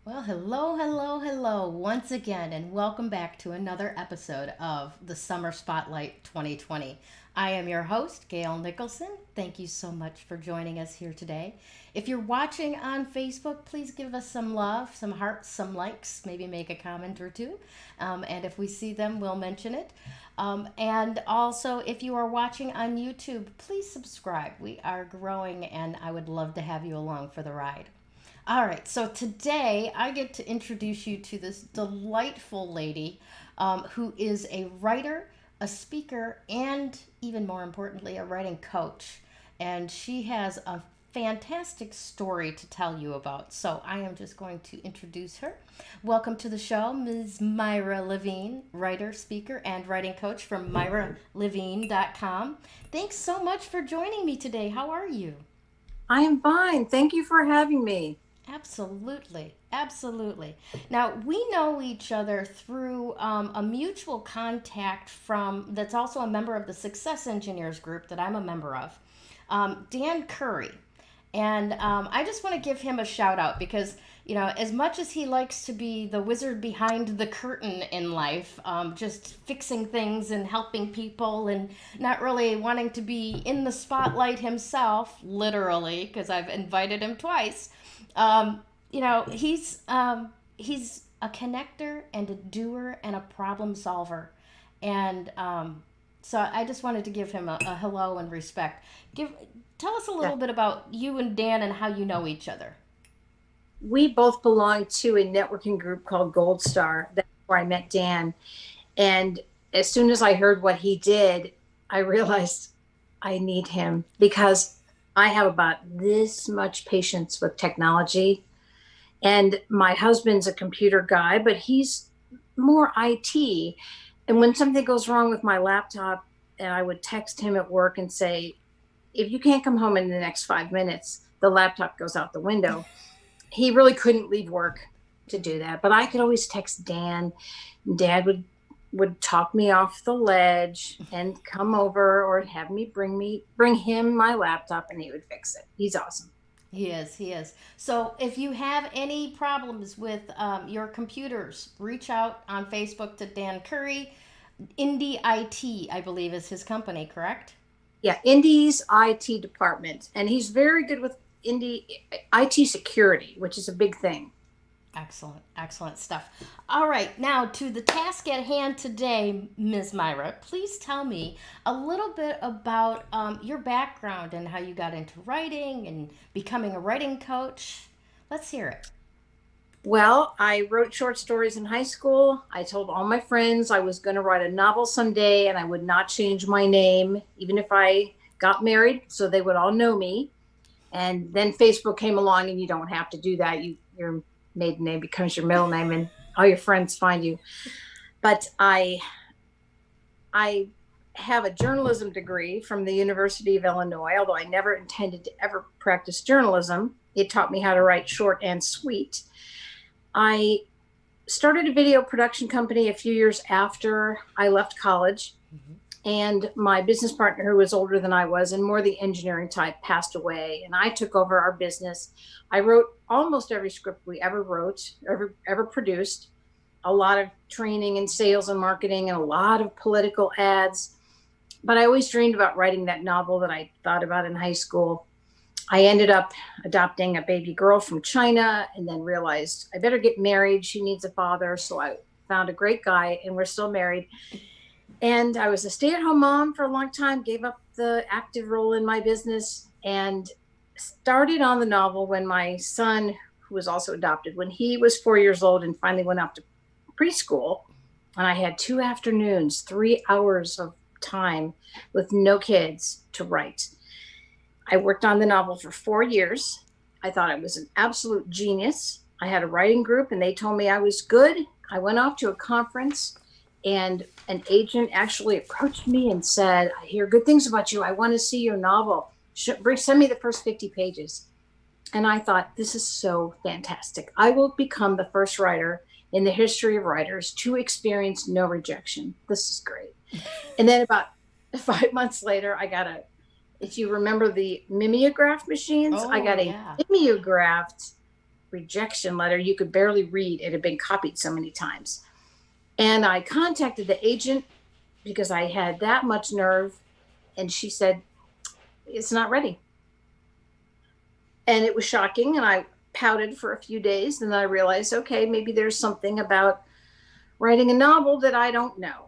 Well, hello, hello, hello once again, and welcome back to another episode of the Summer Spotlight 2020. I am your host, Gayle Nicholson. Thank you so much for joining us here today. If you're watching on Facebook, please give us some love, some hearts, some likes, maybe make a comment or two. And if we see them, we'll mention it. And also, if you are watching on YouTube, please subscribe. We are growing, and I would love to have you along for the ride. All right, so today I get to introduce you to this delightful lady who is a writer, a speaker, and even more importantly, a writing coach. And she has a fantastic story to tell you about. So I am just going to introduce her. Welcome to the show, Ms. Myra Levine, writer, speaker, and writing coach from MyraLevine.com. Thanks so much for joining me today. How are you? I am fine. Thank you for having me. Absolutely. Absolutely. Now, we know each other through a mutual contact from that's also a member of the Success Engineers group that I'm a member of, Dan Curry. And I just want to give him a shout out because, as much as he likes to be the wizard behind the curtain in life, just fixing things and helping people and not really wanting to be in the spotlight himself, literally, because I've invited him twice. He's a connector and a doer and a problem solver, and so I just wanted to give him a hello and respect. Tell us a Yeah. little bit about you and Dan and how you know each other. We both belong to a networking group called Gold Star. That's where I met Dan. And as soon as I heard what he did, I realized I need him because I have about this much patience with technology. And my husband's a computer guy, but he's more IT. And when something goes wrong with my laptop, and I would text him at work and say, if you can't come home in the next 5 minutes, the laptop goes out the window. He really couldn't leave work to do that, but I could always text Dan. Dad would talk me off the ledge and come over or have bring him my laptop and he would fix it. He's awesome. He is, he is. So if you have any problems with your computers, reach out on Facebook to Dan Curry. Indie IT, I believe, is his company, correct? Yeah, Indy's IT department, and he's very good with Indy IT security, which is a big thing. Excellent, excellent stuff. All right, now to the task at hand today, Ms. Myra. Please tell me a little bit about your background and how you got into writing and becoming a writing coach. Let's hear it. Well, I wrote short stories in high school. I told all my friends I was going to write a novel someday and I would not change my name, even if I got married, so they would all know me. And then Facebook came along and you don't have to do that. Your maiden name becomes your middle name and all your friends find you. But I have a journalism degree from the University of Illinois, although I never intended to ever practice journalism. It taught me how to write short and sweet. I started a video production company a few years after I left college. Mm-hmm. And my business partner, who was older than I was and more the engineering type, passed away. And I took over our business. I wrote almost every script we ever wrote, ever produced, a lot of training in sales and marketing, and a lot of political ads. But I always dreamed about writing that novel that I thought about in high school. I ended up adopting a baby girl from China and then realized I better get married. She needs a father. So I found a great guy and we're still married. And I was a stay-at-home mom for a long time, gave up the active role in my business and started on the novel when my son, who was also adopted, when he was 4 years old and finally went off to preschool. And I had 2 afternoons, 3 hours of time with no kids to write. I worked on the novel for 4 years. I thought I was an absolute genius. I had a writing group and they told me I was good. I went off to a conference and an agent actually approached me and said, I hear good things about you. I want to see your novel. Send me the first 50 pages. And I thought, this is so fantastic. I will become the first writer in the history of writers to experience no rejection. This is great. And then about 5 months later, if you remember the mimeograph machines, I Oh, got a yeah. mimeographed rejection letter you could barely read. It had been copied so many times. And I contacted the agent because I had that much nerve. And she said, it's not ready. And it was shocking. And I pouted for a few days. And then I realized, okay, maybe there's something about writing a novel that I don't know.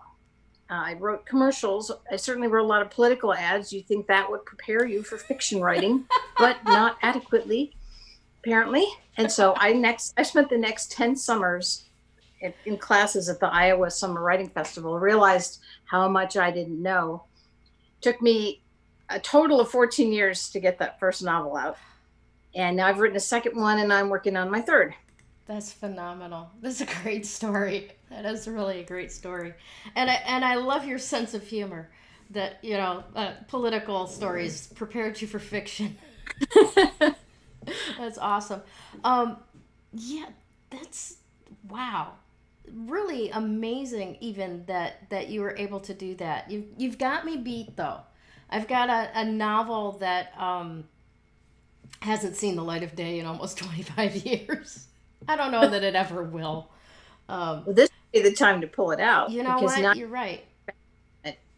I wrote commercials. I certainly wrote a lot of political ads. You think that would prepare you for fiction writing, but not adequately, apparently. And so I spent the next 10 summers in classes at the Iowa Summer Writing Festival, realized how much I didn't know. Took me a total of 14 years to get that first novel out. And now I've written a second one and I'm working on my third. That's phenomenal. That's a great story. That is really a great story, and I love your sense of humor. That political stories prepared you for fiction. That's awesome. Yeah, that's wow. Really amazing. Even that you were able to do that. You've got me beat though. I've got a novel that hasn't seen the light of day in almost 25 years. I don't know that it ever will. Well, this would be the time to pull it out You know because what? now You're right.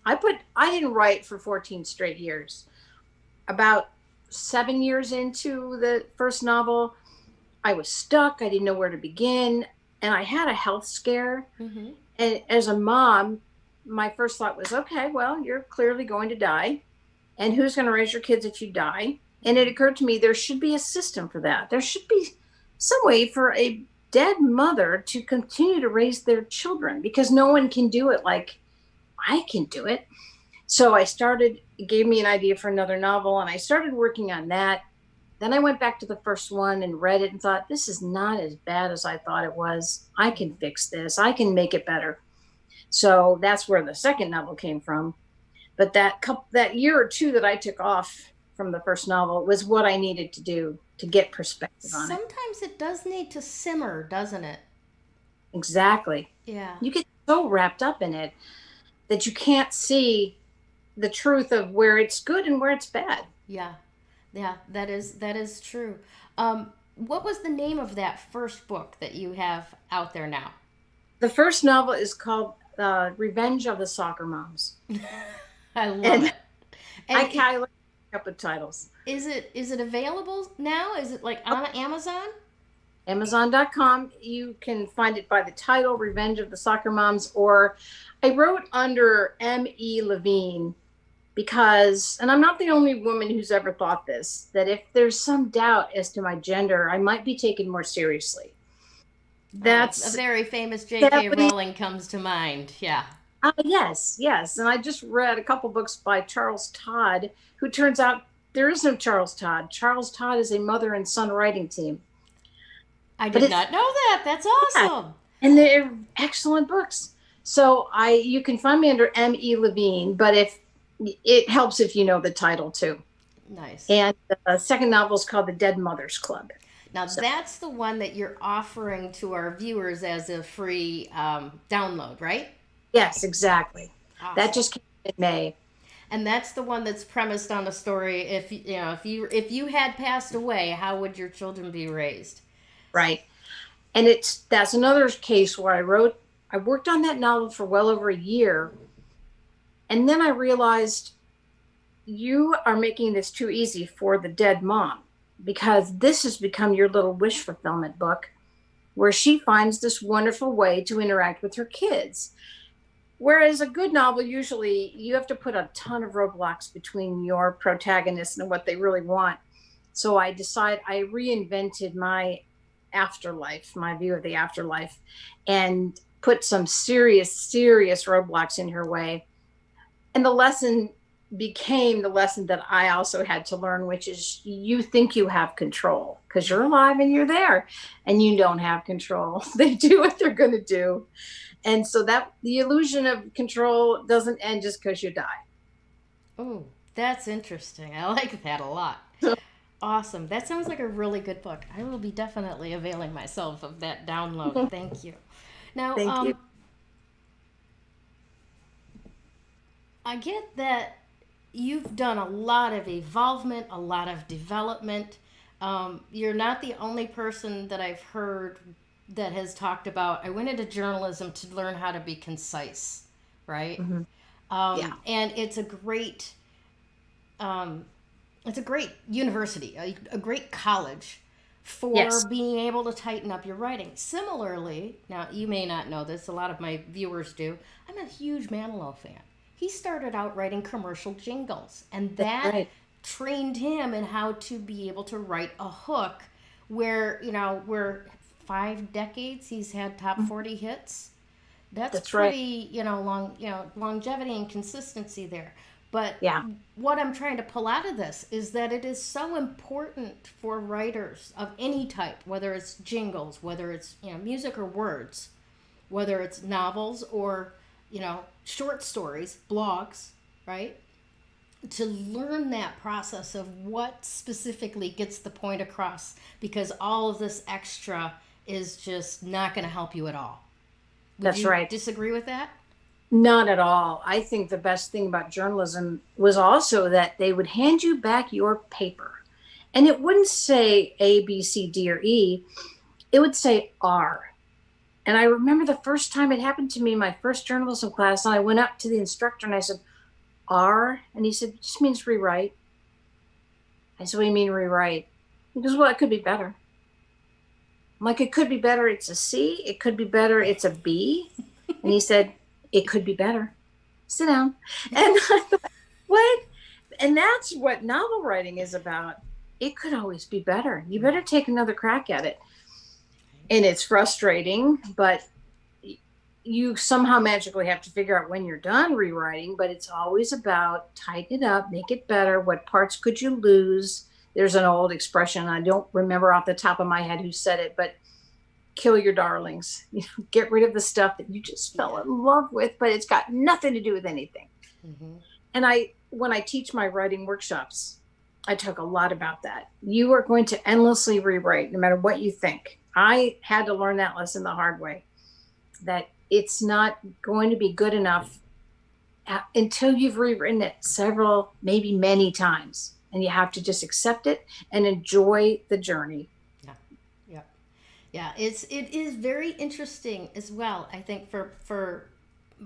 I didn't write for 14 straight years. About 7 years into the first novel, I was stuck. I didn't know where to begin. And I had a health scare. Mm-hmm. And as a mom, my first thought was, okay, well, you're clearly going to die. And who's going to raise your kids if you die? And it occurred to me there should be a system for that. There should be some way for a dead mother to continue to raise their children because no one can do it like I can do it. So it gave me an idea for another novel, and I started working on that. Then I went back to the first one and read it and thought, this is not as bad as I thought it was. I can fix this. I can make it better. So that's where the second novel came from. But that year or two that I took off from the first novel was what I needed to do to get perspective on it. Sometimes it does need to simmer, doesn't it? Exactly. Yeah. You get so wrapped up in it that you can't see the truth of where it's good and where it's bad. Yeah. Yeah. That is true. What was the name of that first book that you have out there now? The first novel is called Revenge of the Soccer Moms. I love And it. And I like a couple of titles. is it available now? Is it like on Amazon? Amazon.com. You can find it by the title, Revenge of the Soccer Moms, or I wrote under M.E. Levine because, and I'm not the only woman who's ever thought this, that if there's some doubt as to my gender, I might be taken more seriously. A That's very famous that J.K. would Rowling comes to mind. Yeah. yes, yes. And I just read a couple books by Charles Todd, who turns out there is no Charles Todd. Charles Todd is a mother and son writing team. I But did it's not know that. That's yeah, awesome. and they're excellent books. So you can find me under M.E. Levine, but if it helps if you know the title too. Nice. And the second novel is called The Dead Mothers Club. Now So that's the one that you're offering to our viewers as a free download, right? yes, exactly. That Awesome. just came in May. And that's the one that's premised on a story. If you had passed away, how would your children be raised? Right. And that's another case where I worked on that novel for well over a year. And then I realized you are making this too easy for the dead mom because this has become your little wish fulfillment book where she finds this wonderful way to interact with her kids. Whereas a good novel, usually you have to put a ton of roadblocks between your protagonist and what they really want. So I reinvented my afterlife, my view of the afterlife, and put some serious, serious roadblocks in her way. And the lesson became the lesson that I also had to learn, which is you think you have control because you're alive and you're there and you don't have control. They do what they're going to do. And so that the illusion of control doesn't end just because you die. Oh, that's interesting. I like that a lot. So Awesome. That sounds like a really good book. I will be definitely availing myself of that download. Thank you. Now, thank you. I get that you've done a lot of evolvement, a lot of development. You're not the only person that I've heard that has talked about, I went into journalism to learn how to be concise, right? Hmm. Yeah. And um, it's a great university, a great college for Yes. being able to tighten up your writing. Similarly, now you may not know this, a lot of my viewers do. I'm a huge Manilow fan. He started out writing commercial jingles, and That's that right. trained him in how to be able to write a hook where, where 5 decades he's had top Mhm. 40 hits. That's That's right. pretty, longevity and consistency there. But Yeah. what I'm trying to pull out of this is that it is so important for writers of any type, whether it's jingles, whether it's, music or words, whether it's novels or, short stories, blogs, right? To learn that process of what specifically gets the point across, because all of this extra is just not going to help you at all. Would That's you right. disagree with that? Not at all. I think the best thing about journalism was also that they would hand you back your paper and it wouldn't say A, B, C, D, or E. It would say R. And I remember the first time it happened to me in my first journalism class, and I went up to the instructor and I said, R? And he said, it just means rewrite. I said, what do you mean rewrite? He goes, well, it could be better. I'm like, it could be better. It's a C. It could be better. It's a B. And he said, it could be better. Sit down. And I thought, what? And that's what novel writing is about. It could always be better. You better take another crack at it. And it's frustrating, but you somehow magically have to figure out when you're done rewriting, but it's always about tighten it up, make it better. What parts could you lose? There's an old expression. I don't remember off the top of my head who said it, but kill your darlings. Get rid of the stuff that you just fell Yeah. in love with, but it's got nothing to do with anything. Mm-hmm. And when I teach my writing workshops, I talk a lot about that. You are going to endlessly rewrite no matter what you think. I had to learn that lesson the hard way, that it's not going to be good enough until you've rewritten it several, maybe many times. And you have to just accept it and enjoy the journey. Yeah. Yeah. Yeah. It is very interesting as well. I think for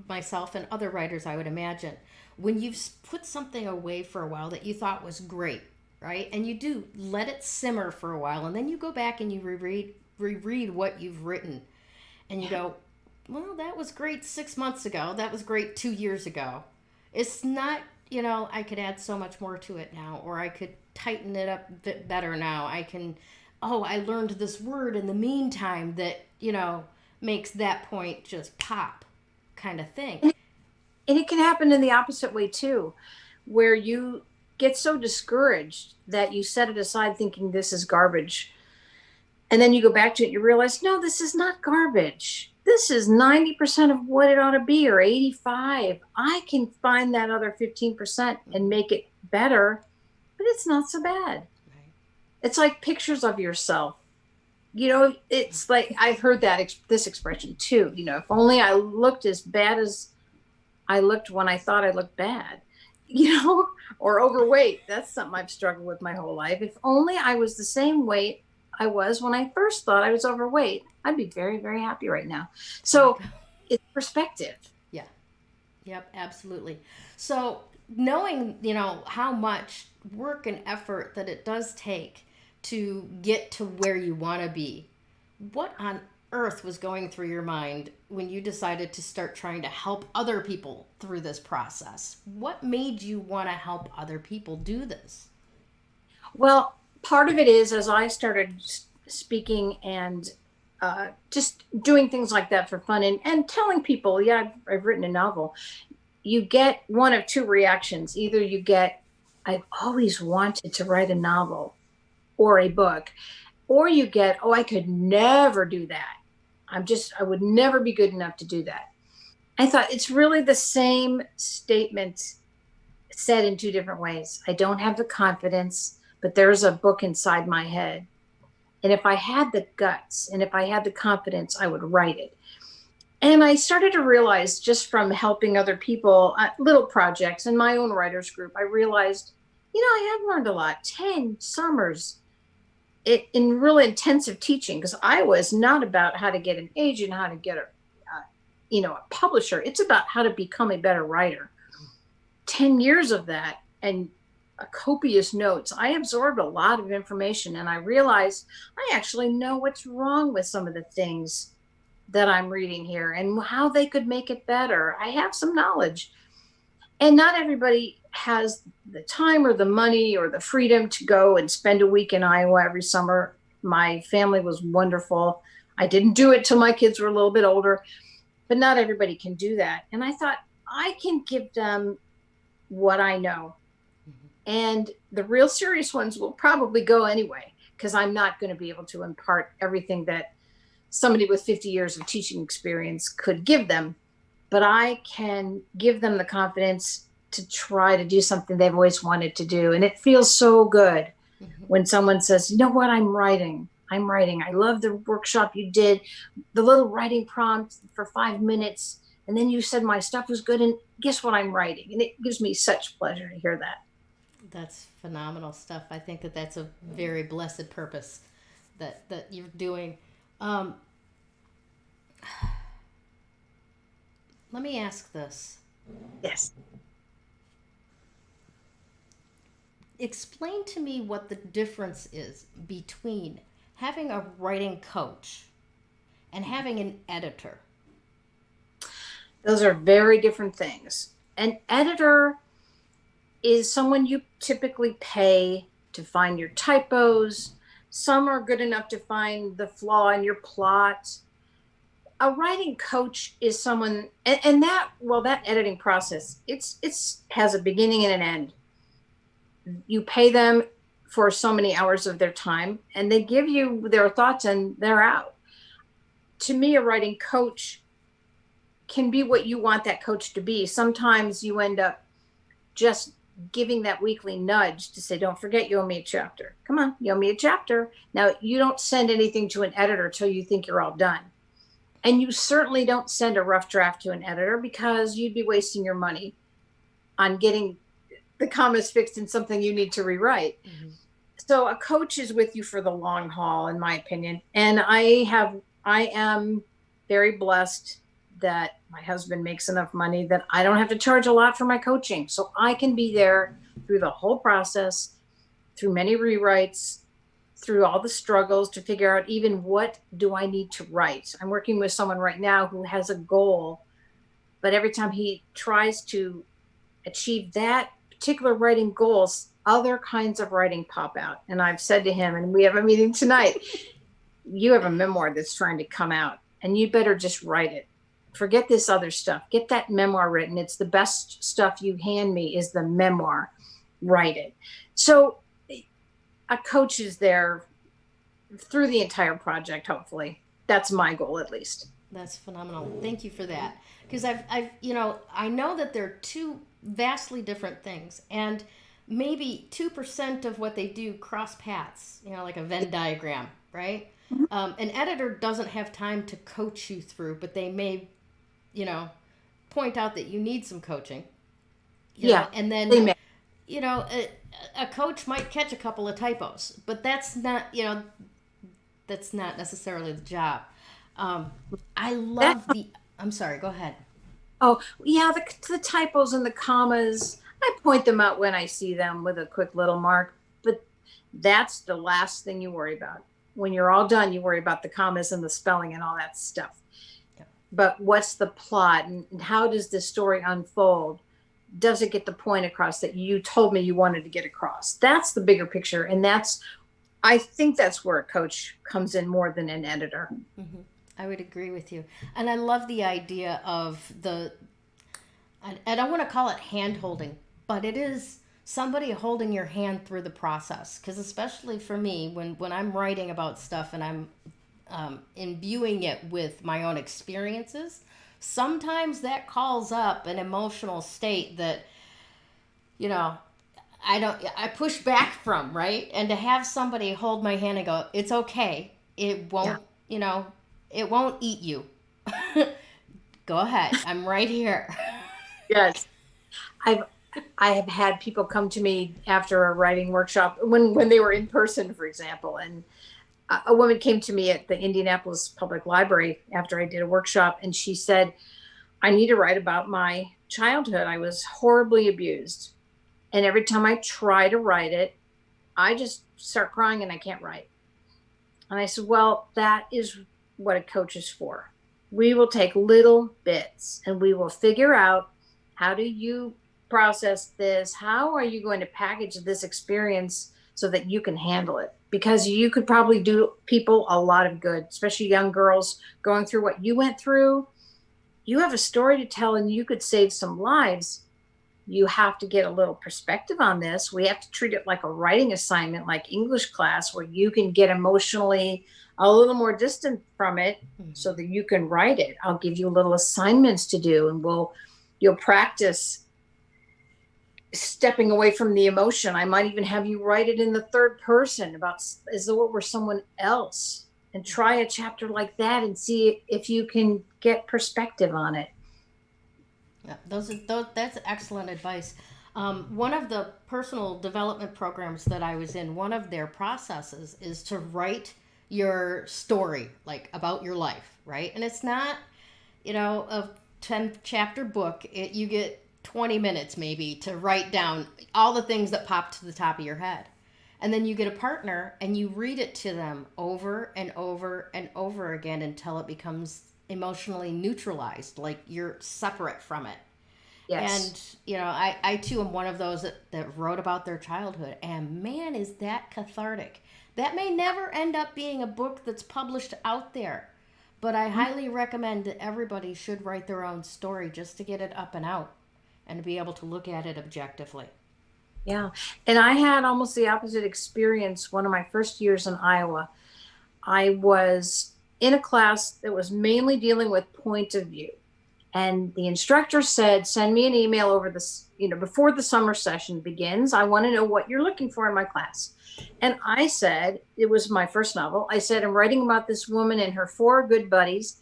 myself and other writers, I would imagine, when you've put something away for a while that you thought was great, right? And you do let it simmer for a while, and then you go back and you reread what you've written, and you go, well, that was great 6 months ago. That was great 2 years ago. It's not, I could add so much more to it now, or I could tighten it up a bit better now. I can, oh, I learned this word in the meantime that, makes that point just pop kind of thing. And it can happen in the opposite way too, where you get so discouraged that you set it aside thinking this is garbage. And then you go back to it, you realize, no, this is not garbage. This is 90% of what it ought to be, or 85. I can find that other 15% and make it better, but it's not so bad. Right. It's like pictures of yourself. It's like I've heard this expression too. If only I looked as bad as I looked when I thought I looked bad, or overweight. That's something I've struggled with my whole life. If only I was the same weight I was when I first thought I was overweight, I'd be very, very happy right now. So it's perspective. Yeah. Yep, absolutely. So knowing, how much work and effort that it does take to get to where you want to be, what on earth was going through your mind when you decided to start trying to help other people through this process? What made you want to help other people do this? Well, part of it is as I started speaking and just doing things like that for fun and telling people, yeah, I've written a novel, you get one of two reactions. Either you get, I've always wanted to write a novel or a book, or you get, oh, I could never do that. I would never be good enough to do that. I thought it's really the same statement said in two different ways. I don't have the confidence, but there's a book inside my head. And if I had the guts and if I had the confidence, I would write it. And I started to realize just from helping other people, little projects in my own writers group, I realized, I have learned a lot. 10 summers, in really intensive teaching, because I was not about how to get an agent, how to get a publisher. It's about how to become a better writer. 10 years of that and copious notes. I absorbed a lot of information, and I realized I actually know what's wrong with some of the things that I'm reading here and how they could make it better. I have some knowledge. And not everybody has the time or the money or the freedom to go and spend a week in Iowa every summer. My family was wonderful. I didn't do it till my kids were a little bit older, but not everybody can do that. And I thought, I can give them what I know. And the real serious ones will probably go anyway, because I'm not going to be able to impart everything that somebody with 50 years of teaching experience could give them. But I can give them the confidence to try to do something they've always wanted to do. And it feels so good when someone says, you know what, I'm writing. I love the workshop you did, the little writing prompt for 5 minutes. And then you said my stuff was good. And guess what, I'm writing. And it gives me such pleasure to hear that. That's phenomenal stuff. I think that that's a very blessed purpose that you're doing. Um, Let me ask this. Yes. Explain to me what the difference is between having a writing coach and having an editor. Those are very different things. An editor is someone you typically pay to find your typos. Some are good enough to find the flaw in your plot. A writing coach is someone, and that editing process, it's has a beginning and an end. You pay them for so many hours of their time, and they give you their thoughts, and they're out. To me, a writing coach can be what you want that coach to be. Sometimes you end up just giving that weekly nudge to say, don't forget, you owe me a chapter. Come on, you owe me a chapter. Now, you don't send anything to an editor till you think you're all done. And you certainly don't send a rough draft to an editor, because you'd be wasting your money on getting the commas fixed in something you need to rewrite. Mm-hmm. So a coach is with you for the long haul, in my opinion. And I am very blessed that my husband makes enough money that I don't have to charge a lot for my coaching. So I can be there through the whole process, through many rewrites, through all the struggles to figure out even what do I need to write. I'm working with someone right now who has a goal, but every time he tries to achieve that particular writing goals, other kinds of writing pop out. And I've said to him, and we have a meeting tonight, you have a memoir that's trying to come out, and you better just write it. Forget this other stuff. Get that memoir written. It's the best stuff you hand me is the memoir. Write it. So a coach is there through the entire project, hopefully. That's my goal, at least. That's phenomenal. Thank you for that. Because I know that they're two vastly different things, and maybe 2% of what they do cross paths, like a Venn diagram, right? Mm-hmm. An editor doesn't have time to coach you through, but they may, point out that you need some coaching. And then, a coach might catch a couple of typos, but that's not necessarily the job. I love I'm sorry, go ahead. Oh, yeah, the typos and the commas, I point them out when I see them with a quick little mark, but that's the last thing you worry about. When you're all done, you worry about the commas and the spelling and all that stuff. Yeah. But what's the plot, and how does this story unfold? Does it get the point across that you told me you wanted to get across? That's the bigger picture. And I think that's where a coach comes in more than an editor. Mm-hmm. I would agree with you. And I love the idea of I don't want to call it hand holding, but it is somebody holding your hand through the process. Because especially for me, when I'm writing about stuff and I'm imbuing it with my own experiences, sometimes that calls up an emotional state that, I push back from, right? And to have somebody hold my hand and go, it's okay. It won't, it won't eat you. Go ahead. I'm right here. Yes. I have had people come to me after a writing workshop when they were in person, for example, and a woman came to me at the Indianapolis Public Library after I did a workshop, and she said, I need to write about my childhood. I was horribly abused. And every time I try to write it, I just start crying and I can't write. And I said, well, that is what a coach is for. We will take little bits and we will figure out, how do you process this? How are you going to package this experience so that you can handle it? Because you could probably do people a lot of good, especially young girls going through what you went through. You have a story to tell and you could save some lives. You have to get a little perspective on this. We have to treat it like a writing assignment, like English class, where you can get emotionally a little more distant from it so that you can write it. I'll give you little assignments to do, and you'll practice stepping away from the emotion. I might even have you write it in the third person, about as though it were someone else, and try a chapter like that and see if you can get perspective on it. Yeah, that's excellent advice. One of the personal development programs that I was in, one of their processes is to write your story, like about your life, right? And it's not, a 10 chapter book. You get 20 minutes maybe to write down all the things that pop to the top of your head. And then you get a partner and you read it to them over and over and over again until it becomes emotionally neutralized, like you're separate from it. Yes. And, I too am one of those that wrote about their childhood. And man, is that cathartic. That may never end up being a book that's published out there. But I highly recommend that everybody should write their own story just to get it up and out and to be able to look at it objectively. Yeah. And I had almost the opposite experience one of my first years in Iowa. I was in a class that was mainly dealing with point of view. And the instructor said, send me an email over this, before the summer session begins. I want to know what you're looking for in my class. And I said, it was my first novel. I said, I'm writing about this woman and her four good buddies.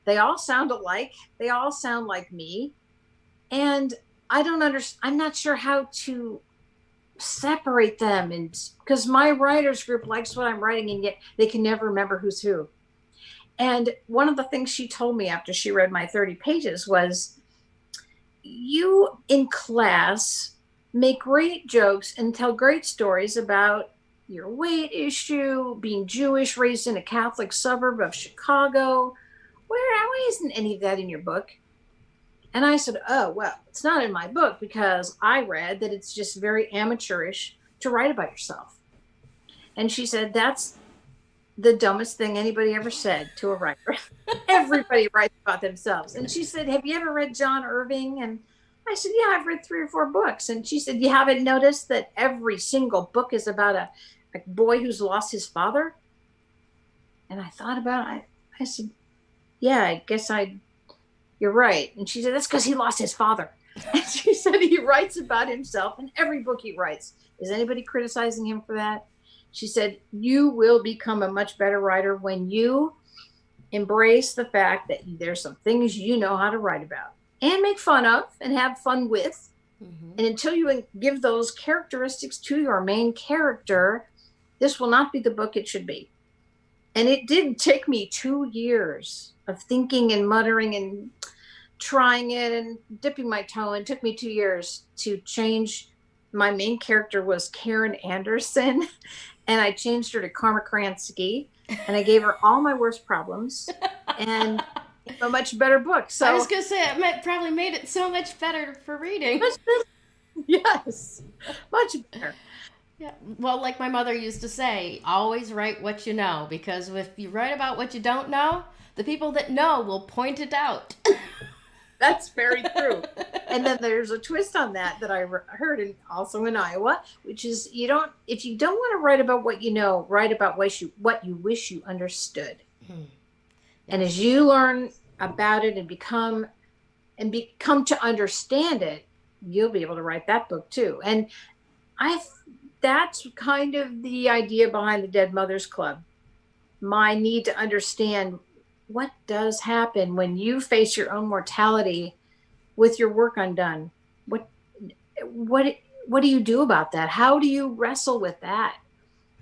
They all sound alike. They all sound like me. And I don't understand. I'm not sure how to separate them. And because my writers group likes what I'm writing, and yet they can never remember who's who. And one of the things she told me after she read my 30 pages was, you in class make great jokes and tell great stories about your weight issue, being Jewish, raised in a Catholic suburb of Chicago. Why isn't any of that in your book? And I said, oh, well, it's not in my book because I read that it's just very amateurish to write about yourself. And she said, that's the dumbest thing anybody ever said to a writer. Everybody writes about themselves. And she said, have you ever read John Irving? And I said, yeah, I've read 3 or 4 books. And she said, you haven't noticed that every single book is about a boy who's lost his father? And I thought about it. I said, yeah, I guess you're right. And she said, that's because he lost his father. And she said, he writes about himself in every book he writes. Is anybody criticizing him for that? She said, you will become a much better writer when you embrace the fact that there's some things you know how to write about and make fun of and have fun with. Mm-hmm. And until you give those characteristics to your main character, this will not be the book it should be. And it did take me 2 years of thinking and muttering and trying it and dipping my toe. And it took me 2 years to change. My main character was Karen Anderson, and I changed her to Karma Kransky, and I gave her all my worst problems and a much better book. So I was going to say, it probably made it so much better for reading. Much better. Yes, much better. Yeah. Well, like my mother used to say, always write what you know, because if you write about what you don't know, the people that know will point it out. That's very true. And then there's a twist on that I heard also in Iowa, which is if you don't want to write about what you know, write about what you wish you understood. Mm-hmm. Yes. And as you learn about it and become to understand it, you'll be able to write that book too. And that's kind of the idea behind the Dead Mothers Club. My need to understand what does happen when you face your own mortality with your work undone. what what do you do about that? How do you wrestle with that?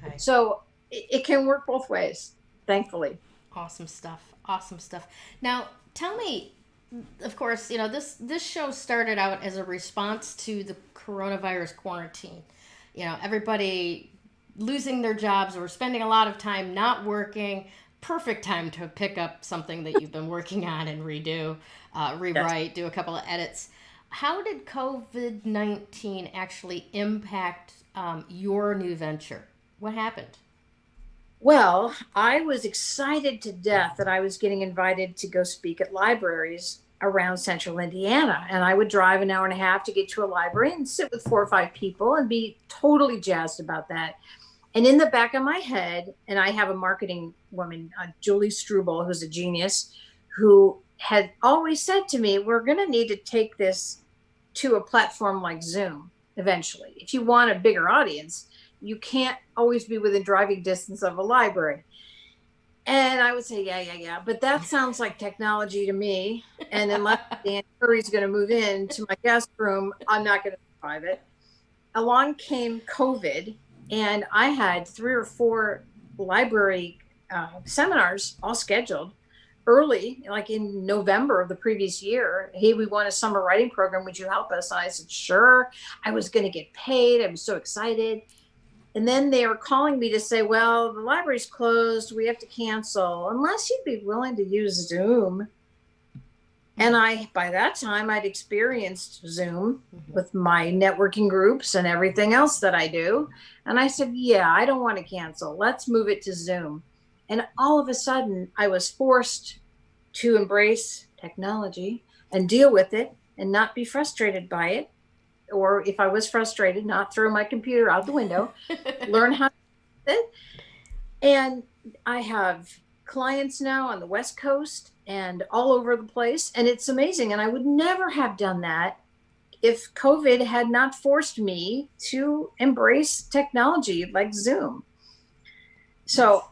Right. So it can work both ways, thankfully. Awesome stuff. Awesome stuff. Now, tell me, of course, this show started out as a response to the coronavirus quarantine. Everybody losing their jobs or spending a lot of time not working. Perfect time to pick up something that you've been working on and redo, Yes. rewrite, do a couple of edits. How did COVID-19 actually impact your new venture? What happened? Well, I was excited to death that I was getting invited to go speak at libraries around central Indiana. And I would drive an hour and a half to get to a library and sit with 4 or 5 people and be totally jazzed about that. And in the back of my head, and I have a marketing woman, Julie Struble, who's a genius, who had always said to me, we're going to need to take this to a platform like Zoom eventually. If you want a bigger audience, you can't always be within driving distance of a library. And I would say, yeah, yeah, yeah. But that sounds like technology to me. And unless Dan Curry's going to move into my guest room, I'm not going to survive it. Along came COVID, and I had 3 or 4 library seminars all scheduled early, like in November of the previous year. Hey, we want a summer writing program. Would you help us? And I said, sure. I was going to get paid. I was so excited. And then they were calling me to say, well, the library's closed. We have to cancel unless you'd be willing to use Zoom. And by that time, I'd experienced Zoom with my networking groups and everything else that I do. And I said, yeah, I don't want to cancel. Let's move it to Zoom. And all of a sudden, I was forced to embrace technology and deal with it and not be frustrated by it. Or if I was frustrated, not throw my computer out the window, learn how to do it. And I have clients now on the West Coast and all over the place. And it's amazing. And I would never have done that if COVID had not forced me to embrace technology like Zoom. So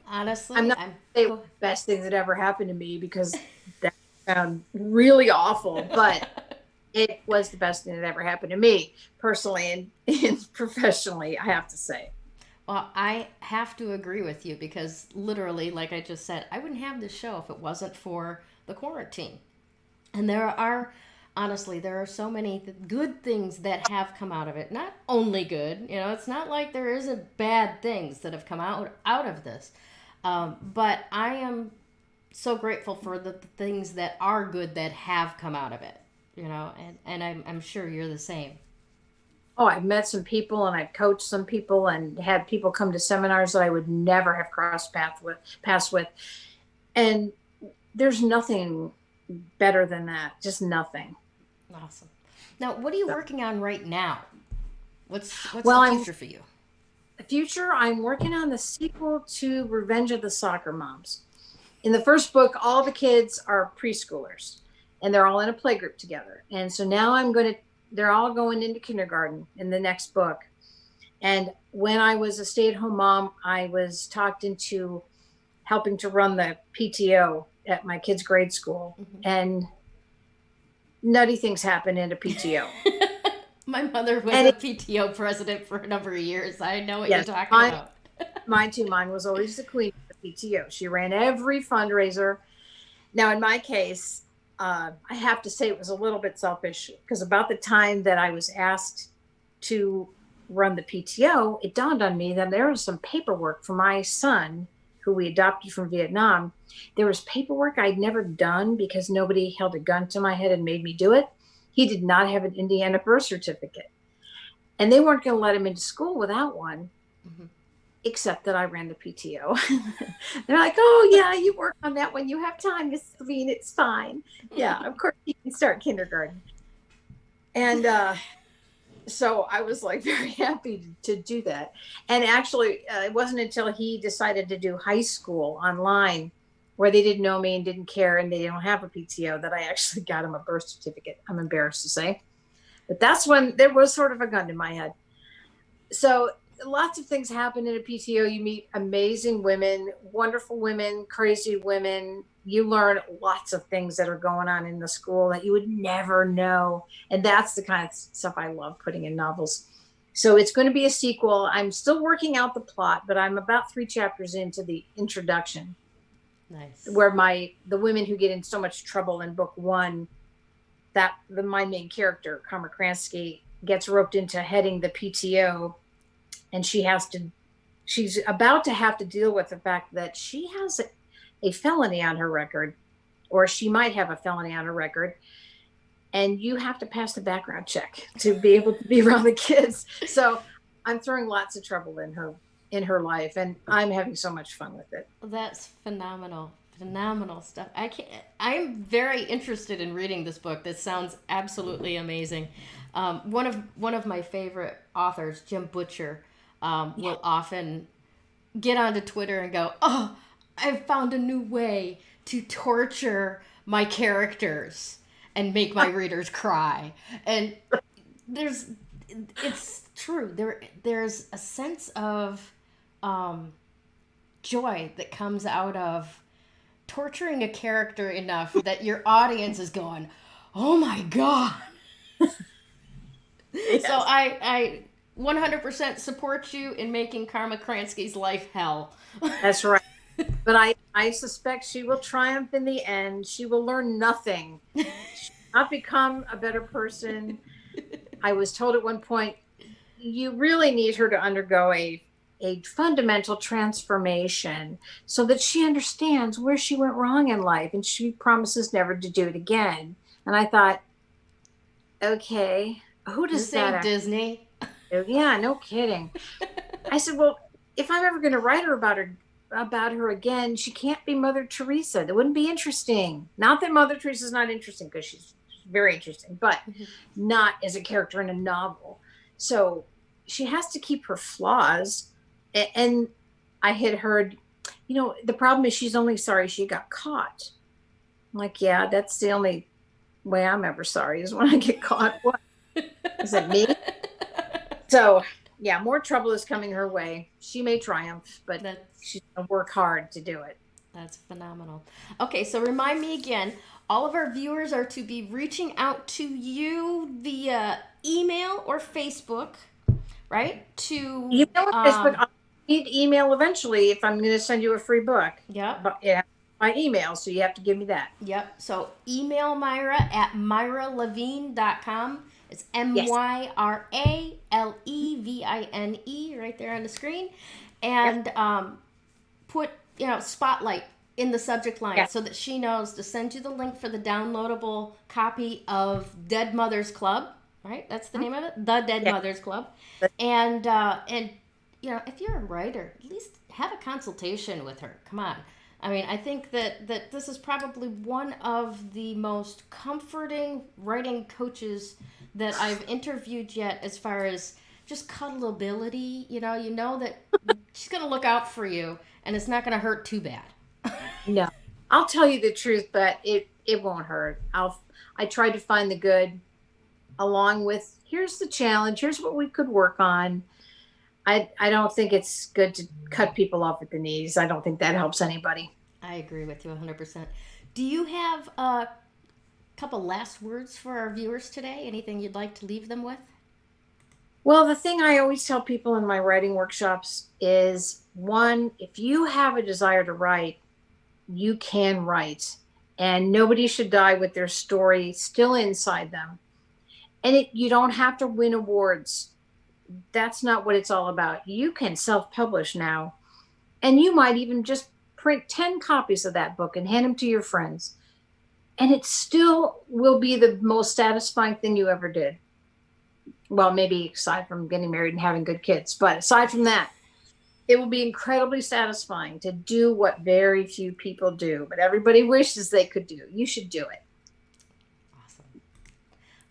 Honestly, I'm not going to say it was the best thing that ever happened to me because that sounds really awful, but it was the best thing that ever happened to me personally and professionally, I have to say. Well, I have to agree with you because literally, like I just said, I wouldn't have this show if it wasn't for the quarantine. And honestly, there are so many good things that have come out of it. Not only good, it's not like there isn't bad things that have come out of this. But I am so grateful for the things that are good that have come out of it, and I'm sure you're the same. Oh, I've met some people and I've coached some people and had people come to seminars that I would never have crossed paths with. And there's nothing better than that. Just nothing. Awesome. Now, what are you So, working on right now? What's well, the I'm future for you? the future. I'm working on the sequel to Revenge of the Soccer Moms. In the first book, all the kids are preschoolers and they're all in a playgroup together. And so now they're all going into kindergarten in the next book. And when I was a stay-at-home mom, I was talked into helping to run the PTO at my kids' grade school. And nutty things happen in a PTO. My mother was And a PTO president for a number of years. I know what you're yes, talking about. mine too. Mine was always the queen of the PTO. She ran every fundraiser. Now, in my case, I have to say it was a little bit selfish because about the time that I was asked to run the PTO, it dawned on me that there was some paperwork for my son, who we adopted from Vietnam. There was paperwork I'd never done because nobody held a gun to my head and made me do it. He did not have an Indiana birth certificate, and they weren't going to let him into school without one. Mm-hmm. Except that I ran the PTO. They're like, oh, yeah, you work on that when you have time, Miss Levine. It's fine. Yeah, of course you can start kindergarten. And so I was like very happy to do that. And actually, it wasn't until he decided to do high school online where they didn't know me and didn't care and they don't have a PTO that I actually got him a birth certificate. I'm embarrassed to say. But that's when there was sort of a gun to my head. So lots of things happen in a PTO. You meet amazing women, wonderful women, crazy women, you learn lots of things that are going on in the school that you would never know. And that's the kind of stuff I love putting in novels. So it's going to be a sequel. I'm still working out the plot, but I'm about 3 chapters into the introduction. Nice. Where the women who get in so much trouble in book 1, my main character, Karma Kransky, gets roped into heading the PTO, and she's about to have to deal with the fact that she has a felony on her record, or she might have a felony on her record, and you have to pass the background check to be able to be around the kids. So I'm throwing lots of trouble in her life, and I'm having so much fun with it. That's phenomenal stuff. I'm very interested in reading this book. This sounds absolutely amazing. One of my favorite authors, Jim Butcher, will often get onto Twitter and go, "Oh, I've found a new way to torture my characters and make my readers cry." And it's true. There's a sense of joy that comes out of torturing a character enough that your audience is going, "Oh my God." Yes. So I 100% support you in making Karma Kransky's life hell. That's right. But I suspect she will triumph in the end. She will learn nothing. She will not become a better person. I was told at one point, you really need her to undergo a fundamental transformation so that she understands where she went wrong in life, and she promises never to do it again. And I thought, okay, who does that? Ain't Disney. Yeah, no kidding. I said, well, if I'm ever going to write about her again, she can't be Mother Teresa. That wouldn't be interesting. Not that Mother Teresa's not interesting, because she's very interesting, but not as a character in a novel. So she has to keep her flaws. And I had heard, the problem is she's only sorry she got caught. I'm like, yeah, that's the only way I'm ever sorry, is when I get caught. What? Is it me? So, yeah, more trouble is coming her way. She may triumph, but she's going to work hard to do it. That's phenomenal. Okay, so remind me again, all of our viewers are to be reaching out to you via email or Facebook, right? Email or Facebook. I'll need email eventually if I'm going to send you a free book. Yeah. Yeah, by email, so you have to give me that. Yep. So email Myra at myralevine.com. It's MYRALEVINE right there on the screen. And put, spotlight in the subject line so that she knows to send you the link for the downloadable copy of Dead Mothers Club, right? That's the name of it, The Dead Mothers Club. And if you're a writer, at least have a consultation with her. Come on. I mean, I think that this is probably one of the most comforting writing coaches that I've interviewed yet, as far as just cuddleability. You know that she's going to look out for you, and it's not going to hurt too bad. No, I'll tell you the truth, but it won't hurt. I try to find the good, along with, here's the challenge, here's what we could work on. I don't think it's good to cut people off at the knees. I don't think that helps anybody. I agree with you 100%. Do you have a couple last words for our viewers today? Anything you'd like to leave them with? Well, the thing I always tell people in my writing workshops is, one, if you have a desire to write, you can write. And nobody should die with their story still inside them. And you don't have to win awards. That's not what it's all about. You can self-publish now, and you might even just print 10 copies of that book and hand them to your friends, and it still will be the most satisfying thing you ever did. Well, maybe aside from getting married and having good kids, but aside from that, it will be incredibly satisfying to do what very few people do, but everybody wishes they could do. You should do it.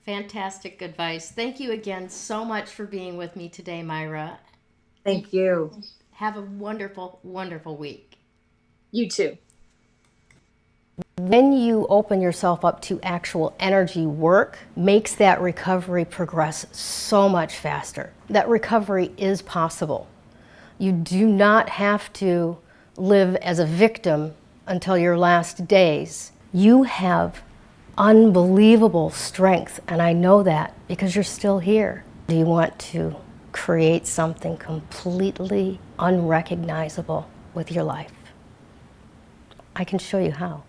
Fantastic advice. Thank you again so much for being with me today, Myra. Thank you. Have a wonderful, wonderful week. You too. When you open yourself up to actual energy work, makes that recovery progress so much faster. That recovery is possible. You do not have to live as a victim until your last days, you have unbelievable strength, and I know that because you're still here. Do you want to create something completely unrecognizable with your life? I can show you how.